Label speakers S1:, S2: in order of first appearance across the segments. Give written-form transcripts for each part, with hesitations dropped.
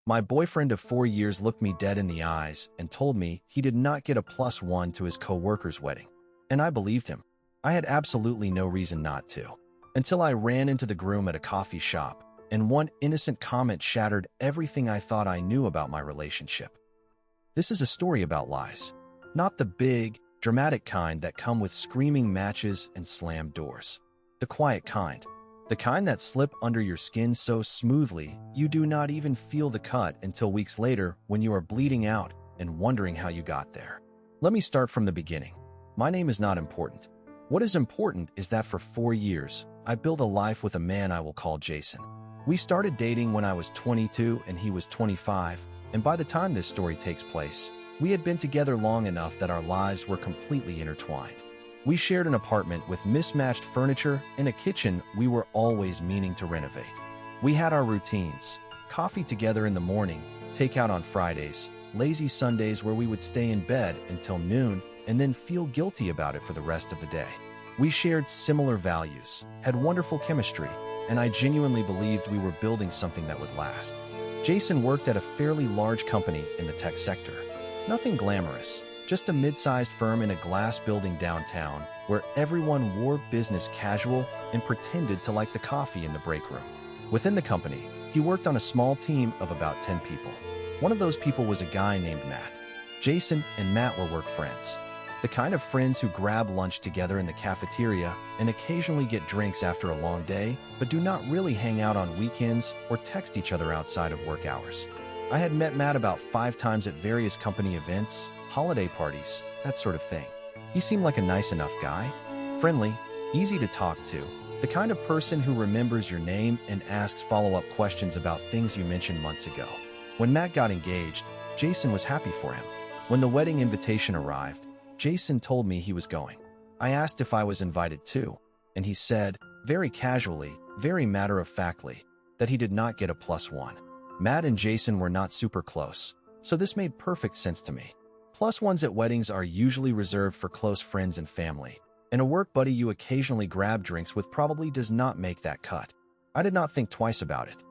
S1: My boyfriend of 4 years looked me dead in the eyes and told me he did not get a +1 to his coworker's wedding. And I believed him. I had absolutely no reason not to. Until I ran into the groom at a coffee shop, and one innocent comment shattered everything I thought I knew about my relationship. This is a story about lies. Not the big, dramatic kind that come with screaming matches and slammed doors. The quiet kind. The kind that slip under your skin so smoothly you do not even feel the cut until weeks later when you are bleeding out and wondering how you got there. Let me start from the beginning. My name is not important. What is important is that for 4 years, I built a life with a man I will call Jason. We started dating when I was 22 and he was 25, and by the time this story takes place, we had been together long enough that our lives were completely intertwined. We shared an apartment with mismatched furniture and a kitchen we were always meaning to renovate. We had our routines: coffee together in the morning, takeout on Fridays, lazy Sundays where we would stay in bed until noon and then feel guilty about it for the rest of the day. We shared similar values, had wonderful chemistry, and I genuinely believed we were building something that would last. Jason worked at a fairly large company in the tech sector. Nothing glamorous, just a mid-sized firm in a glass building downtown where everyone wore business casual and pretended to like the coffee in the break room. Within the company, he worked on a small team of about 10 people. One of those people was a guy named Matt. Jason and Matt were work friends. The kind of friends who grab lunch together in the cafeteria and occasionally get drinks after a long day, but do not really hang out on weekends or text each other outside of work hours. I had met Matt about 5 times at various company events, holiday parties, that sort of thing. He seemed like a nice enough guy, friendly, easy to talk to, the kind of person who remembers your name and asks follow-up questions about things you mentioned months ago. When Matt got engaged, Jason was happy for him. When the wedding invitation arrived, Jason told me he was going. I asked if I was invited too, and he said, very casually, very matter-of-factly, that he did not get a +1. Matt and Jason were not super close, so this made perfect sense to me. +1s at weddings are usually reserved for close friends and family, and a work buddy you occasionally grab drinks with probably does not make that cut. I did not think twice about it.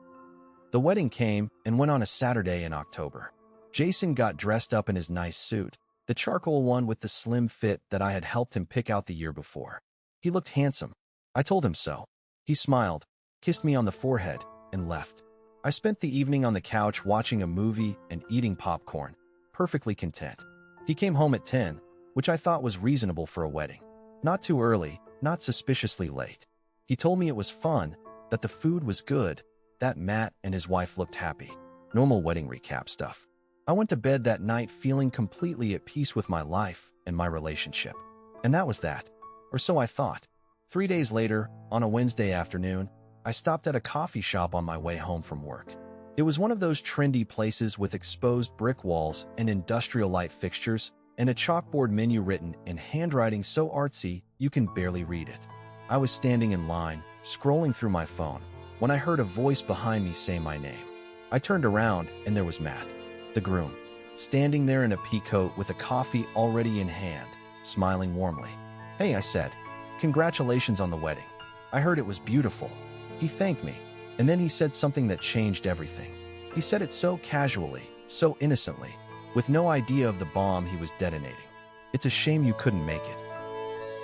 S1: The wedding came and went on a Saturday in October. Jason got dressed up in his nice suit, the charcoal one with the slim fit that I had helped him pick out the year before. He looked handsome. I told him so. He smiled, kissed me on the forehead, and left. I spent the evening on the couch watching a movie and eating popcorn, perfectly content. He came home at 10, which I thought was reasonable for a wedding. Not too early, not suspiciously late. He told me it was fun, that the food was good, that Matt and his wife looked happy. Normal wedding recap stuff. I went to bed that night feeling completely at peace with my life and my relationship. And that was that. Or so I thought. 3 days later, on a Wednesday afternoon, I stopped at a coffee shop on my way home from work. It was one of those trendy places with exposed brick walls and industrial light fixtures and a chalkboard menu written in handwriting so artsy you can barely read it. I was standing in line, scrolling through my phone, when I heard a voice behind me say my name. I turned around and there was Matt, the groom, standing there in a pea coat with a coffee already in hand, smiling warmly. "Hey," I said. "Congratulations on the wedding. I heard it was beautiful." He thanked me, and then he said something that changed everything. He said it so casually, so innocently, with no idea of the bomb he was detonating. "It's a shame you couldn't make it."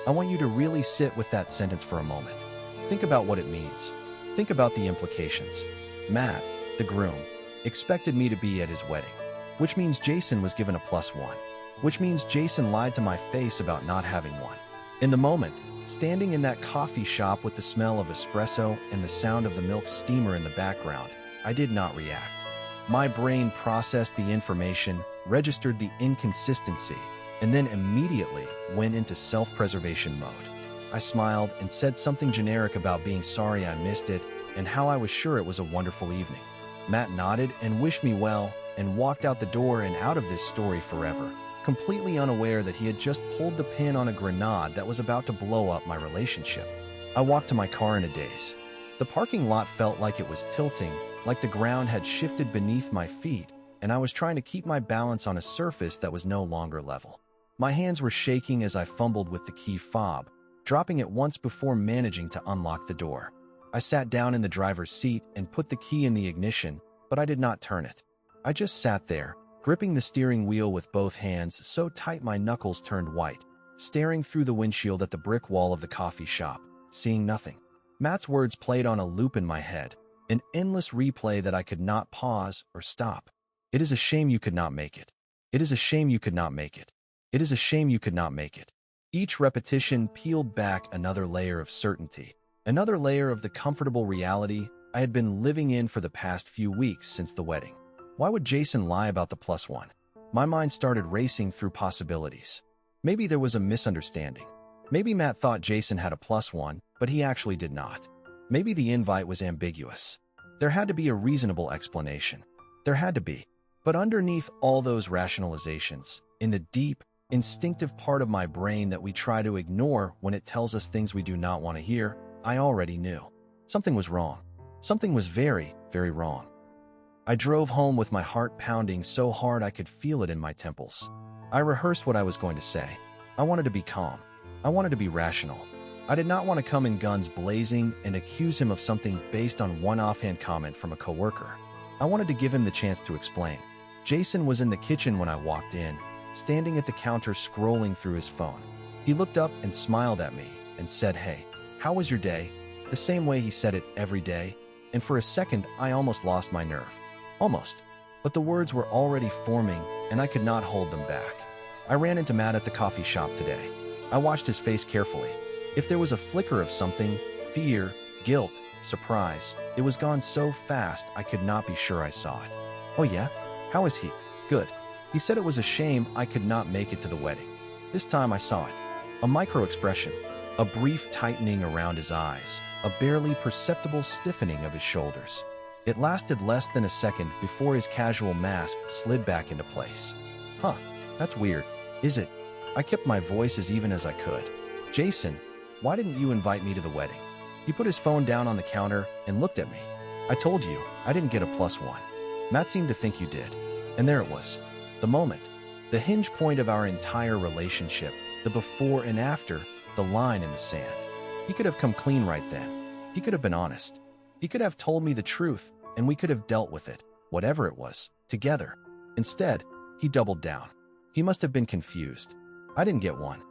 S1: I want you to really sit with that sentence for a moment. Think about what it means. Think about the implications. Matt, the groom, expected me to be at his wedding, which means Jason was given a +1, which means Jason lied to my face about not having one. In the moment, standing in that coffee shop with the smell of espresso and the sound of the milk steamer in the background, I did not react. My brain processed the information, registered the inconsistency, and then immediately went into self-preservation mode. I smiled and said something generic about being sorry I missed it and how I was sure it was a wonderful evening. Matt nodded and wished me well and walked out the door and out of this story forever, completely unaware that he had just pulled the pin on a grenade that was about to blow up my relationship. I walked to my car in a daze. The parking lot felt like it was tilting, like the ground had shifted beneath my feet, and I was trying to keep my balance on a surface that was no longer level. My hands were shaking as I fumbled with the key fob, dropping it once before managing to unlock the door. I sat down in the driver's seat and put the key in the ignition, but I did not turn it. I just sat there, gripping the steering wheel with both hands so tight my knuckles turned white, staring through the windshield at the brick wall of the coffee shop, seeing nothing. Matt's words played on a loop in my head, an endless replay that I could not pause or stop. It is a shame you could not make it. It is a shame you could not make it. It is a shame you could not make it. Each repetition peeled back another layer of certainty, another layer of the comfortable reality I had been living in for the past few weeks since the wedding. Why would Jason lie about the +1? My mind started racing through possibilities. Maybe there was a misunderstanding. Maybe Matt thought Jason had a +1, but he actually did not. Maybe the invite was ambiguous. There had to be a reasonable explanation. There had to be. But underneath all those rationalizations, in the deep, instinctive part of my brain that we try to ignore when it tells us things we do not want to hear, I already knew. Something was wrong. Something was very, very wrong. I drove home with my heart pounding so hard I could feel it in my temples. I rehearsed what I was going to say. I wanted to be calm. I wanted to be rational. I did not want to come in guns blazing and accuse him of something based on one offhand comment from a coworker. I wanted to give him the chance to explain. Jason was in the kitchen when I walked in, standing at the counter scrolling through his phone. He looked up and smiled at me and said, "Hey, how was your day?" The same way he said it every day, and for a second I almost lost my nerve. Almost. But the words were already forming, and I could not hold them back. I ran into Matt at the coffee shop today. I watched his face carefully. If there was a flicker of something, fear, guilt, surprise, it was gone so fast I could not be sure I saw it. "Oh yeah? How is he?" "Good." He said it was a shame I could not make it to the wedding. This time I saw it. A micro-expression, a brief tightening around his eyes, a barely perceptible stiffening of his shoulders. It lasted less than a second before his casual mask slid back into place. "Huh, that's weird, is it?" I kept my voice as even as I could. "Jason, why didn't you invite me to the wedding?" He put his phone down on the counter and looked at me. "I told you, I didn't get a +1. Matt seemed to think you did." And there it was. The moment. The hinge point of our entire relationship. The before and after. The line in the sand. He could have come clean right then. He could have been honest. He could have told me the truth, and we could have dealt with it, whatever it was, together. Instead, he doubled down. He must have been confused. I didn't get one.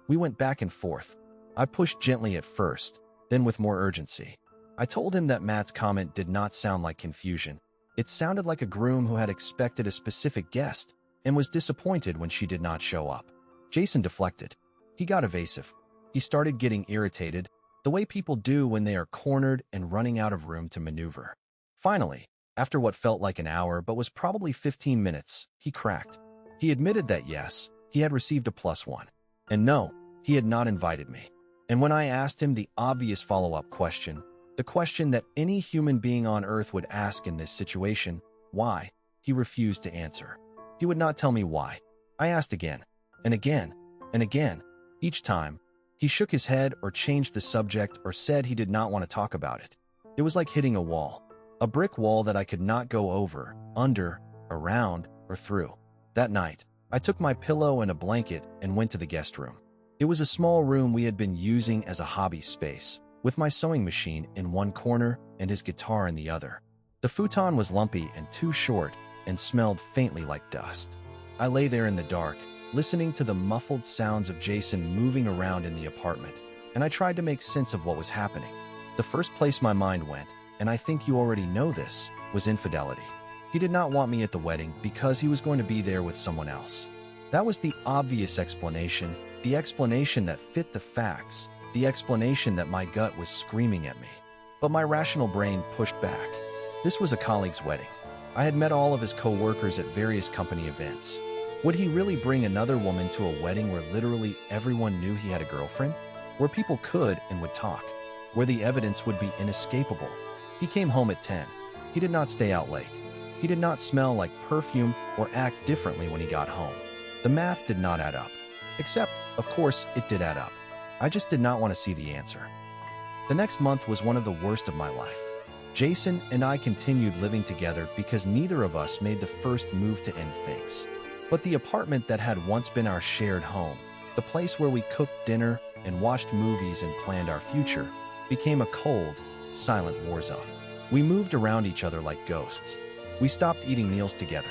S1: We went back and forth. I pushed gently at first, then with more urgency. I told him that Matt's comment did not sound like confusion. It sounded like a groom who had expected a specific guest and was disappointed when she did not show up. Jason deflected. He got evasive. He started getting irritated, the way people do when they are cornered and running out of room to maneuver. Finally, after what felt like an hour but was probably 15 minutes, he cracked. He admitted that yes, he had received a +1. And no, he had not invited me. And when I asked him the obvious follow-up question, the question that any human being on earth would ask in this situation, why, he refused to answer. He would not tell me why. I asked again, and again, and again. Each time, he shook his head or changed the subject or said he did not want to talk about it. It was like hitting a wall, a brick wall that I could not go over, under, around, or through. That night, I took my pillow and a blanket and went to the guest room. It was a small room we had been using as a hobby space, with my sewing machine in one corner and his guitar in the other. The futon was lumpy and too short and smelled faintly like dust. I lay there in the dark, listening to the muffled sounds of Jason moving around in the apartment, and I tried to make sense of what was happening. The first place my mind went, and I think you already know this, was infidelity. He did not want me at the wedding because he was going to be there with someone else. That was the obvious explanation, the explanation that fit the facts, the explanation that my gut was screaming at me. But my rational brain pushed back. This was a colleague's wedding. I had met all of his co-workers at various company events. Would he really bring another woman to a wedding where literally everyone knew he had a girlfriend? Where people could and would talk? Where the evidence would be inescapable? He came home at 10. He did not stay out late. He did not smell like perfume or act differently when he got home. The math did not add up. Except, of course, it did add up. I just did not want to see the answer. The next month was one of the worst of my life. Jason and I continued living together because neither of us made the first move to end things. But the apartment that had once been our shared home, the place where we cooked dinner and watched movies and planned our future, became a cold, silent war zone. We moved around each other like ghosts. We stopped eating meals together.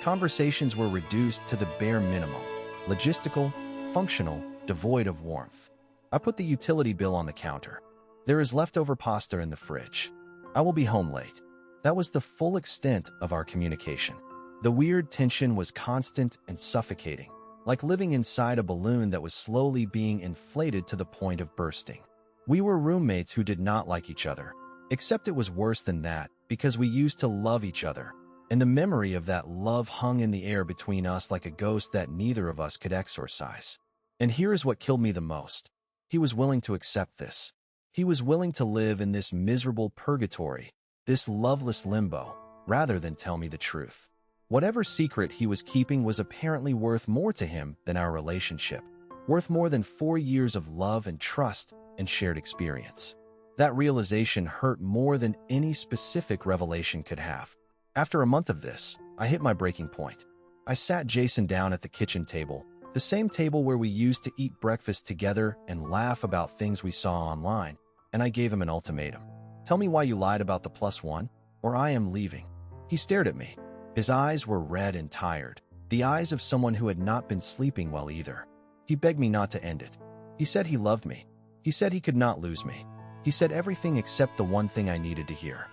S1: Conversations were reduced to the bare minimum, logistical, functional, devoid of warmth. I put the utility bill on the counter. There is leftover pasta in the fridge. I will be home late. That was the full extent of our communication. The weird tension was constant and suffocating, like living inside a balloon that was slowly being inflated to the point of bursting. We were roommates who did not like each other, except it was worse than that because we used to love each other, and the memory of that love hung in the air between us like a ghost that neither of us could exorcise. And here is what killed me the most. He was willing to accept this. He was willing to live in this miserable purgatory, this loveless limbo, rather than tell me the truth. Whatever secret he was keeping was apparently worth more to him than our relationship, worth more than 4 years of love and trust and shared experience. That realization hurt more than any specific revelation could have. After a month of this, I hit my breaking point. I sat Jason down at the kitchen table, the same table where we used to eat breakfast together and laugh about things we saw online, and I gave him an ultimatum. Tell me why you lied about the +1, or I am leaving. He stared at me. His eyes were red and tired, the eyes of someone who had not been sleeping well either. He begged me not to end it. He said he loved me. He said he could not lose me. He said everything except the one thing I needed to hear.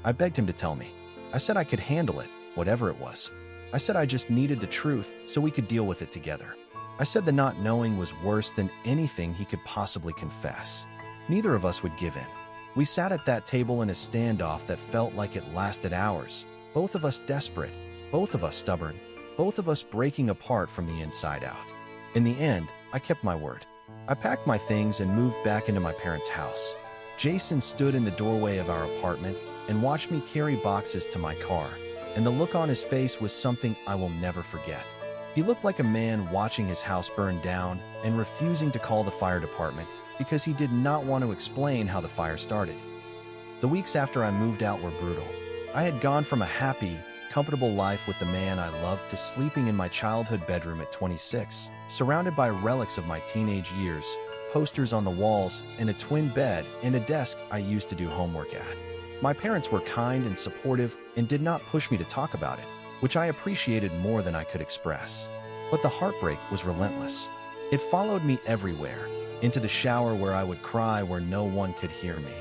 S1: I begged him to tell me. I said I could handle it, whatever it was. I said I just needed the truth so we could deal with it together. I said the not knowing was worse than anything he could possibly confess. Neither of us would give in. We sat at that table in a standoff that felt like it lasted hours, both of us desperate, both of us stubborn, both of us breaking apart from the inside out. In the end, I kept my word. I packed my things and moved back into my parents' house. Jason stood in the doorway of our apartment and watched me carry boxes to my car, and the look on his face was something I will never forget. He looked like a man watching his house burn down and refusing to call the fire department because he did not want to explain how the fire started. The weeks after I moved out were brutal. I had gone from a happy, comfortable life with the man I loved to sleeping in my childhood bedroom at 26, surrounded by relics of my teenage years, posters on the walls, and a twin bed and a desk I used to do homework at. My parents were kind and supportive and did not push me to talk about it, which I appreciated more than I could express. But the heartbreak was relentless. It followed me everywhere, into the shower where I would cry where no one could hear me,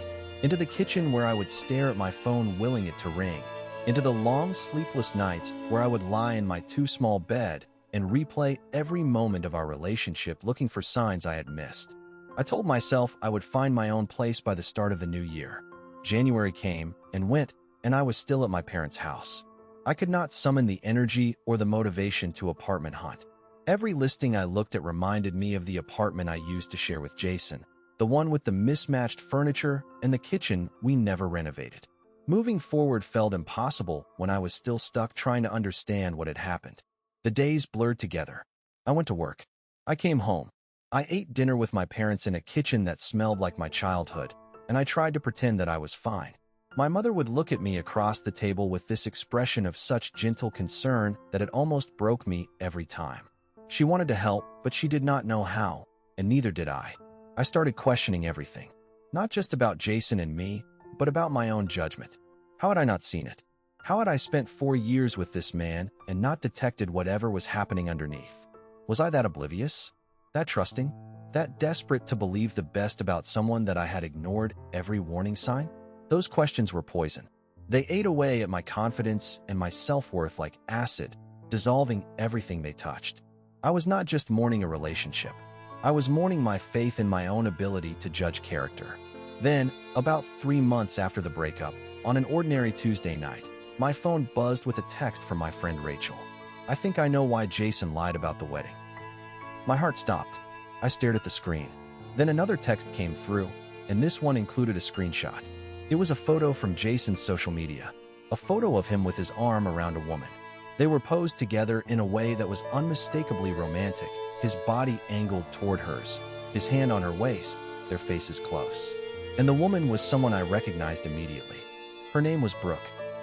S1: into the kitchen where I would stare at my phone willing it to ring, into the long sleepless nights where I would lie in my too small bed and replay every moment of our relationship looking for signs I had missed. I told myself I would find my own place by the start of the new year. January came and went, and I was still at my parents' house. I could not summon the energy or the motivation to apartment hunt. Every listing I looked at reminded me of the apartment I used to share with Jason, the one with the mismatched furniture and the kitchen we never renovated. Moving forward felt impossible when I was still stuck trying to understand what had happened. The days blurred together. I went to work. I came home. I ate dinner with my parents in a kitchen that smelled like my childhood, and I tried to pretend that I was fine. My mother would look at me across the table with this expression of such gentle concern that it almost broke me every time. She wanted to help, but she did not know how, and neither did I. I started questioning everything, not just about Jason and me, but about my own judgment. How had I not seen it? How had I spent 4 years with this man and not detected whatever was happening underneath? Was I that oblivious? That trusting? That desperate to believe the best about someone that I had ignored every warning sign? Those questions were poison. They ate away at my confidence and my self-worth like acid, dissolving everything they touched. I was not just mourning a relationship. I was mourning my faith in my own ability to judge character. Then, about 3 months after the breakup, on an ordinary Tuesday night, my phone buzzed with a text from my friend Rachel. I think I know why Jason lied about the wedding. My heart stopped. I stared at the screen. Then another text came through, and this one included a screenshot. It was a photo from Jason's social media, a photo of him with his arm around a woman. They were posed together in a way that was unmistakably romantic, his body angled toward hers, his hand on her waist, their faces close. And the woman was someone I recognized immediately. Her name was Brooke.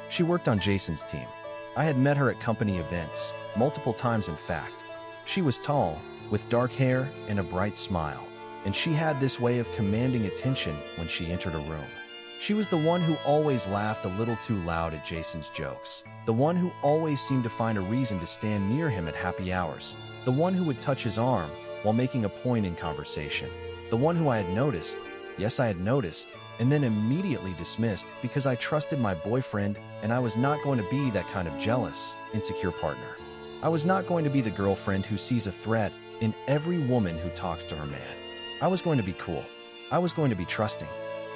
S1: She worked on Jason's team. I had met her at company events, multiple times in fact. She was tall, with dark hair and a bright smile, and she had this way of commanding attention when she entered a room. She was the one who always laughed a little too loud at Jason's jokes, the one who always seemed to find a reason to stand near him at happy hours, the one who would touch his arm while making a point in conversation, the one who I had noticed, yes, I had noticed, and then immediately dismissed because I trusted my boyfriend and I was not going to be that kind of jealous, insecure partner. I was not going to be the girlfriend who sees a threat in every woman who talks to her man. I was going to be cool. I was going to be trusting.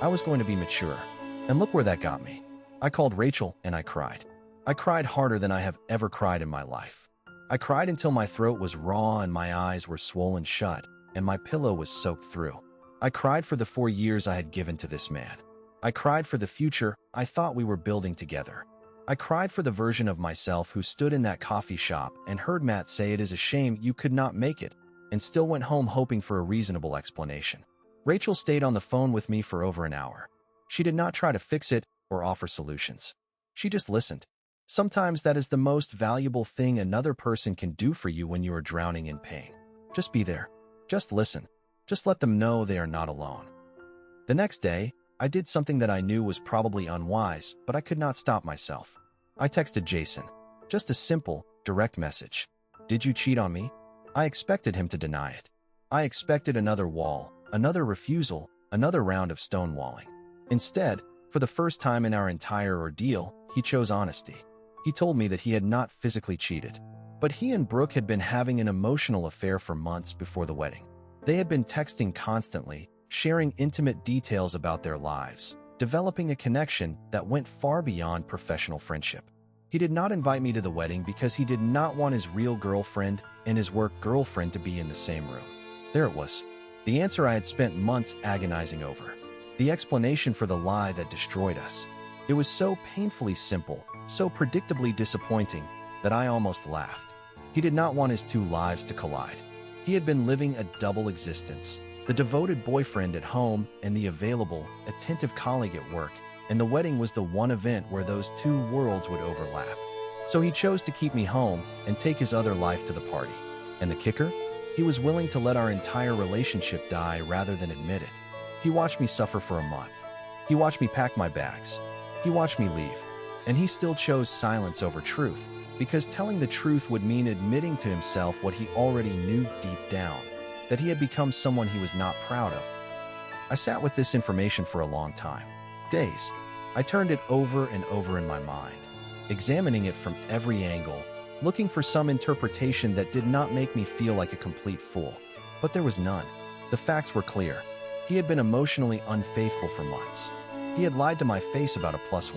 S1: I was going to be mature. And look where that got me. I called Rachel and I cried. I cried harder than I have ever cried in my life. I cried until my throat was raw and my eyes were swollen shut and my pillow was soaked through. I cried for the 4 years I had given to this man. I cried for the future I thought we were building together. I cried for the version of myself who stood in that coffee shop and heard Matt say it is a shame you could not make it and still went home hoping for a reasonable explanation. Rachel stayed on the phone with me for over an hour. She did not try to fix it or offer solutions. She just listened. Sometimes that is the most valuable thing another person can do for you when you are drowning in pain. Just be there. Just listen. Just let them know they are not alone. The next day, I did something that I knew was probably unwise, but I could not stop myself. I texted Jason. Just a simple, direct message. Did you cheat on me? I expected him to deny it. I expected another wall, another refusal, another round of stonewalling. Instead, for the first time in our entire ordeal, he chose honesty. He told me that he had not physically cheated, but he and Brooke had been having an emotional affair for months before the wedding. They had been texting constantly, sharing intimate details about their lives, developing a connection that went far beyond professional friendship. He did not invite me to the wedding because he did not want his real girlfriend and his work girlfriend to be in the same room. There it was. The answer I had spent months agonizing over. The explanation for the lie that destroyed us. It was so painfully simple, so predictably disappointing, that I almost laughed. He did not want his two lives to collide. He had been living a double existence, the devoted boyfriend at home and the available, attentive colleague at work, and the wedding was the one event where those two worlds would overlap. So he chose to keep me home and take his other life to the party. And the kicker? He was willing to let our entire relationship die rather than admit it. He watched me suffer for a month. He watched me pack my bags. He watched me leave. And he still chose silence over truth, because telling the truth would mean admitting to himself what he already knew deep down, that he had become someone he was not proud of. I sat with this information for a long time. Days. I turned it over and over in my mind, examining it from every angle, looking for some interpretation that did not make me feel like a complete fool. But there was none. The facts were clear. He had been emotionally unfaithful for months. He had lied to my face about a +1.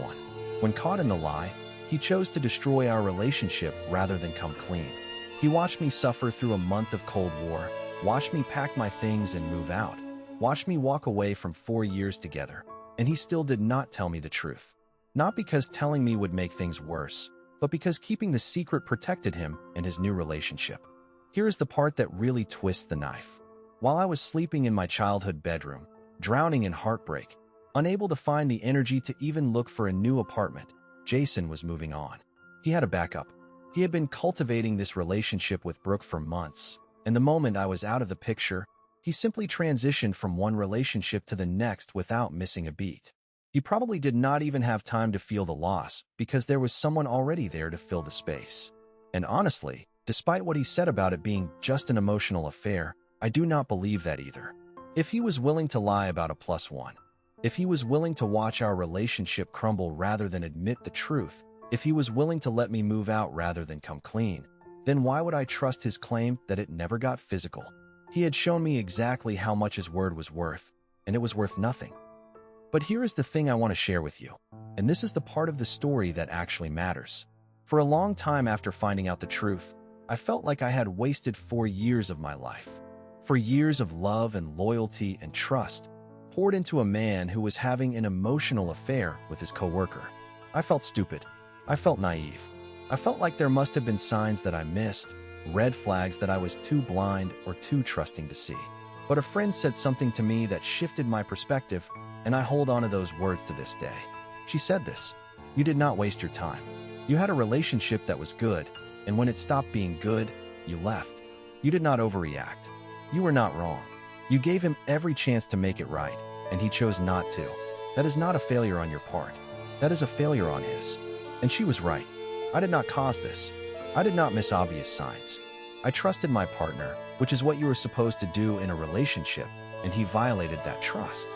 S1: When caught in the lie, he chose to destroy our relationship rather than come clean. He watched me suffer through a month of Cold War, watched me pack my things and move out, watched me walk away from 4 years together, and he still did not tell me the truth. Not because telling me would make things worse, but because keeping the secret protected him and his new relationship. Here is the part that really twists the knife. While I was sleeping in my childhood bedroom, drowning in heartbreak, unable to find the energy to even look for a new apartment, Jason was moving on. He had a backup. He had been cultivating this relationship with Brooke for months, and the moment I was out of the picture, he simply transitioned from one relationship to the next without missing a beat. He probably did not even have time to feel the loss because there was someone already there to fill the space. And honestly, despite what he said about it being just an emotional affair, I do not believe that either. If he was willing to lie about a +1, if he was willing to watch our relationship crumble rather than admit the truth, if he was willing to let me move out rather than come clean, then why would I trust his claim that it never got physical? He had shown me exactly how much his word was worth, and it was worth nothing. But here is the thing I want to share with you, and this is the part of the story that actually matters. For a long time after finding out the truth, I felt like I had wasted 4 years of my life. 4 years of love and loyalty and trust, poured into a man who was having an emotional affair with his coworker. I felt stupid. I felt naive. I felt like there must have been signs that I missed, red flags that I was too blind or too trusting to see. But a friend said something to me that shifted my perspective, and I hold on to those words to this day. She said this: "You did not waste your time. You had a relationship that was good, and when it stopped being good, you left. You did not overreact. You were not wrong. You gave him every chance to make it right, and he chose not to. That is not a failure on your part. That is a failure on his. And she was right. I did not cause this. I did not miss obvious signs. I trusted my partner, which is what you were supposed to do in a relationship, and he violated that trust.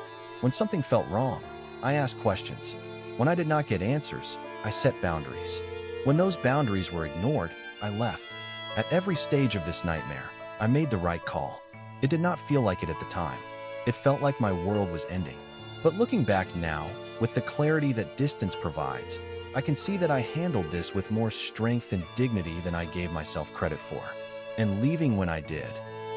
S1: When something felt wrong, I asked questions. When I did not get answers, I set boundaries. When those boundaries were ignored, I left. At every stage of this nightmare, I made the right call. It did not feel like it at the time. It felt like my world was ending. But looking back now, with the clarity that distance provides, I can see that I handled this with more strength and dignity than I gave myself credit for. And leaving when I did,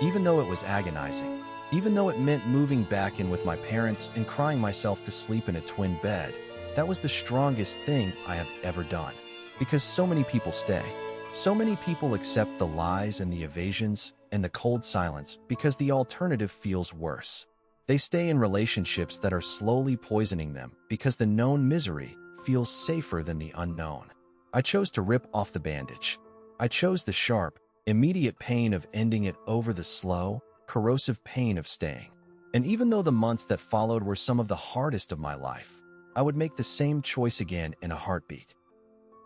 S1: even though it was agonizing, even though it meant moving back in with my parents and crying myself to sleep in a twin bed, that was the strongest thing I have ever done. Because so many people stay. So many people accept the lies and the evasions and the cold silence because the alternative feels worse. They stay in relationships that are slowly poisoning them because the known misery feels safer than the unknown. I chose to rip off the bandage. I chose the sharp, immediate pain of ending it over the slow, corrosive pain of staying. And even though the months that followed were some of the hardest of my life, I would make the same choice again in a heartbeat.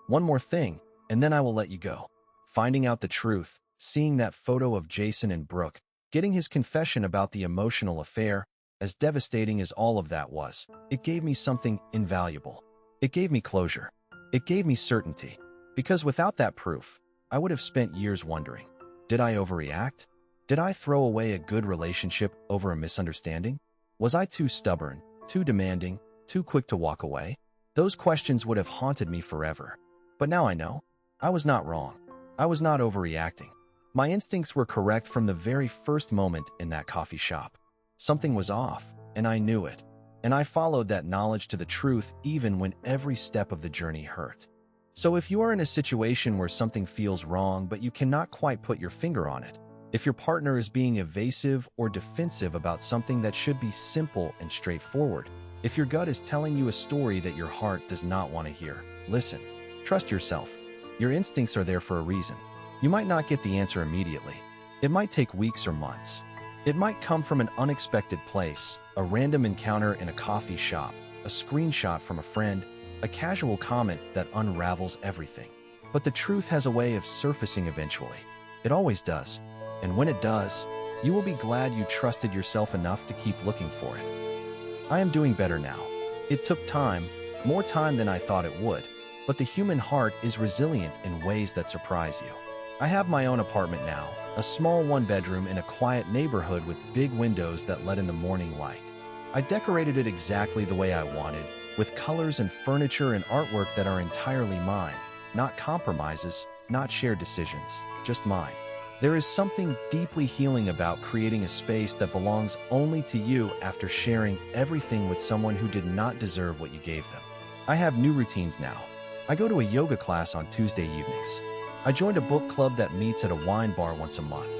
S1: One more thing, and then I will let you go. Finding out the truth, seeing that photo of Jason and Brooke, getting his confession about the emotional affair, as devastating as all of that was, it gave me something invaluable. It gave me closure. It gave me certainty. Because without that proof, I would have spent years wondering, did I overreact? Did I throw away a good relationship over a misunderstanding? Was I too stubborn, too demanding, too quick to walk away? Those questions would have haunted me forever. But now I know. I was not wrong. I was not overreacting. My instincts were correct from the very first moment in that coffee shop. Something was off, and I knew it. And I followed that knowledge to the truth even when every step of the journey hurt. So if you are in a situation where something feels wrong but you cannot quite put your finger on it, if your partner is being evasive or defensive about something that should be simple and straightforward, if your gut is telling you a story that your heart does not want to hear, listen. Trust yourself. Your instincts are there for a reason. You might not get the answer immediately. It might take weeks or months. It might come from an unexpected place, a random encounter in a coffee shop, a screenshot from a friend, a casual comment that unravels everything. But the truth has a way of surfacing eventually. It always does. And when it does, you will be glad you trusted yourself enough to keep looking for it. I am doing better now. It took time, more time than I thought it would, but the human heart is resilient in ways that surprise you. I have my own apartment now, a small one-bedroom in a quiet neighborhood with big windows that let in the morning light. I decorated it exactly the way I wanted, with colors and furniture and artwork that are entirely mine, not compromises, not shared decisions, just mine. There is something deeply healing about creating a space that belongs only to you after sharing everything with someone who did not deserve what you gave them. I have new routines now. I go to a yoga class on Tuesday evenings. I joined a book club that meets at a wine bar once a month.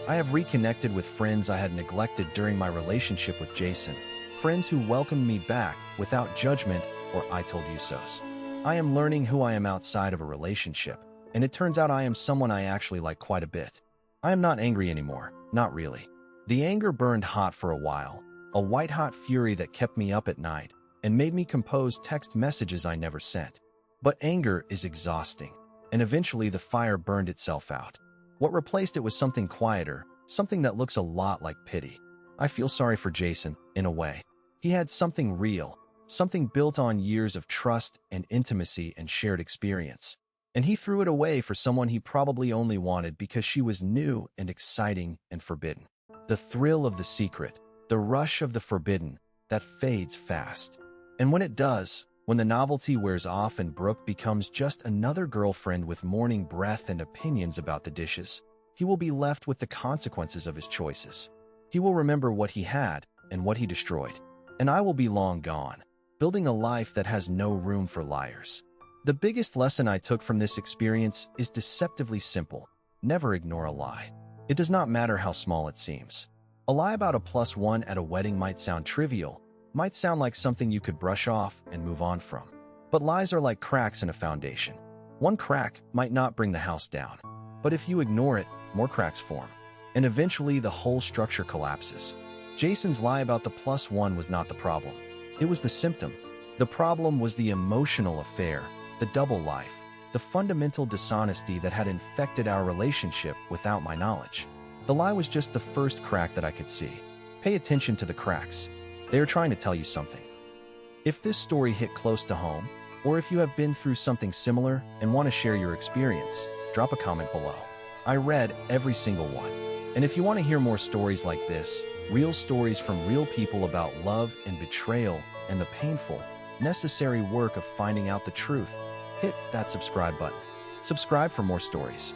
S1: I have reconnected with friends I had neglected during my relationship with Jason, friends who welcomed me back without judgment or I told you so's. I am learning who I am outside of a relationship, and it turns out I am someone I actually like quite a bit. I am not angry anymore, not really. The anger burned hot for a while, a white-hot fury that kept me up at night and made me compose text messages I never sent. But anger is exhausting, and eventually the fire burned itself out. What replaced it was something quieter, something that looks a lot like pity. I feel sorry for Jason, in a way. He had something real, something built on years of trust and intimacy and shared experience. And he threw it away for someone he probably only wanted because she was new and exciting and forbidden. The thrill of the secret, the rush of the forbidden, that fades fast. And when it does, when the novelty wears off and Brooke becomes just another girlfriend with morning breath and opinions about the dishes, he will be left with the consequences of his choices. He will remember what he had and what he destroyed. And I will be long gone, building a life that has no room for liars. The biggest lesson I took from this experience is deceptively simple. Never ignore a lie. It does not matter how small it seems. A lie about a +1 at a wedding might sound trivial, might sound like something you could brush off and move on from. But lies are like cracks in a foundation. One crack might not bring the house down, but if you ignore it, more cracks form. And eventually the whole structure collapses. Jason's lie about the +1 was not the problem. It was the symptom. The problem was the emotional affair, the double life, the fundamental dishonesty that had infected our relationship without my knowledge. The lie was just the first crack that I could see. Pay attention to the cracks. They are trying to tell you something. If this story hit close to home, or if you have been through something similar and want to share your experience, drop a comment below. I read every single one. And if you want to hear more stories like this, real stories from real people about love and betrayal and the painful, necessary work of finding out the truth, hit that subscribe button. Subscribe for more stories.